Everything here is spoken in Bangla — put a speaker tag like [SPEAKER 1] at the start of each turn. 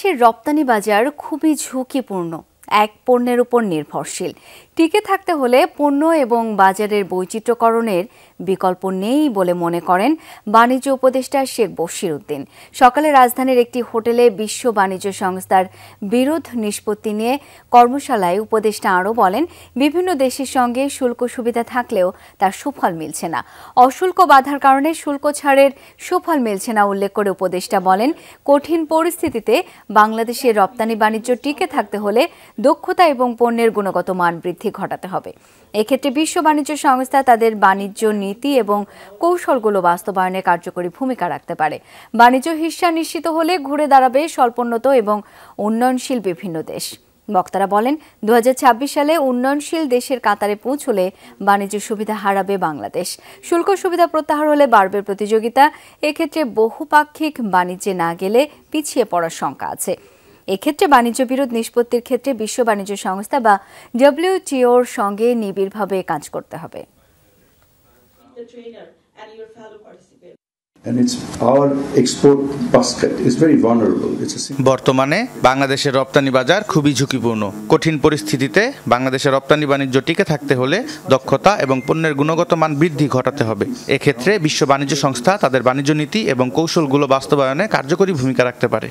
[SPEAKER 1] বাংলাদেশের রপ্তানি বাজার খুবই ঝুঁকিপূর্ণ, এক পণ্যের উপর নির্ভরশীল। টিকে থাকতে হলে পণ্য এবং বাজারের বৈচিত্র্যকরণের বিকল্প নেই বলে মনে করেন বাণিজ্য উপদেষ্টা শেখ বশির উদ্দিন। সকালে রাজধানীর একটি হোটেলে বিশ্ব বাণিজ্য সংস্থার বিরোধ নিষ্পত্তি নিয়ে কর্মশালায় উপদেষ্টা আরও বলেন, বিভিন্ন দেশের সঙ্গে শুল্ক সুবিধা থাকলেও তার সুফল মিলছে না। অশুল্ক বাধার কারণে শুল্ক ছাড়ের সুফল মিলছে না উল্লেখ করে উপদেষ্টা বলেন, কঠিন পরিস্থিতিতে বাংলাদেশের রপ্তানি বাণিজ্য টিকে থাকতে হলে দক্ষতা এবং পণ্যের গুণগত মান বৃদ্ধি ঘটাতে হবে। এক্ষেত্রে বিশ্ব বাণিজ্য সংস্থা তাদের বাণিজ্য নীতি এবং কৌশলগুলো বাস্তবায়নে কার্যকরী ভূমিকা রাখতে পারে। বাণিজ্য হিস্যা নিশ্চিত হলে ঘুরে দাঁড়াবে স্বল্পোন্নত এবং উন্নয়নশীল বিভিন্ন দেশ। বক্তারা বলেন, 2026 সালে উন্নয়নশীল দেশের কাতারে পৌঁছলে বাণিজ্য সুবিধা হারাবে বাংলাদেশ। শুল্ক সুবিধা প্রত্যাহার হলে বাড়বে প্রতিযোগিতা। এক্ষেত্রে বহুপাক্ষিক বাণিজ্যে না গেলে পিছিয়ে পড়ার শঙ্কা আছে। এক্ষেত্রে বাণিজ্য বিরোধ নিষ্পত্তির ক্ষেত্রে বিশ্ব বাণিজ্য সংস্থা বা WTOর সঙ্গে নিবিড়ভাবে কাজ করতে হবে।
[SPEAKER 2] বর্তমানে বাংলাদেশের রপ্তানি বাজার খুবই ঝুঁকিপূর্ণ। কঠিন পরিস্থিতিতে বাংলাদেশের রপ্তানি বাণিজ্য টিকে থাকতে হলে দক্ষতা এবং পণ্যের গুণগত মান বৃদ্ধি ঘটাতে হবে। এক্ষেত্রে বিশ্ব বাণিজ্য সংস্থা তাদের বাণিজ্য নীতি এবং কৌশলগুলো বাস্তবায়নে কার্যকরী ভূমিকা রাখতে পারে।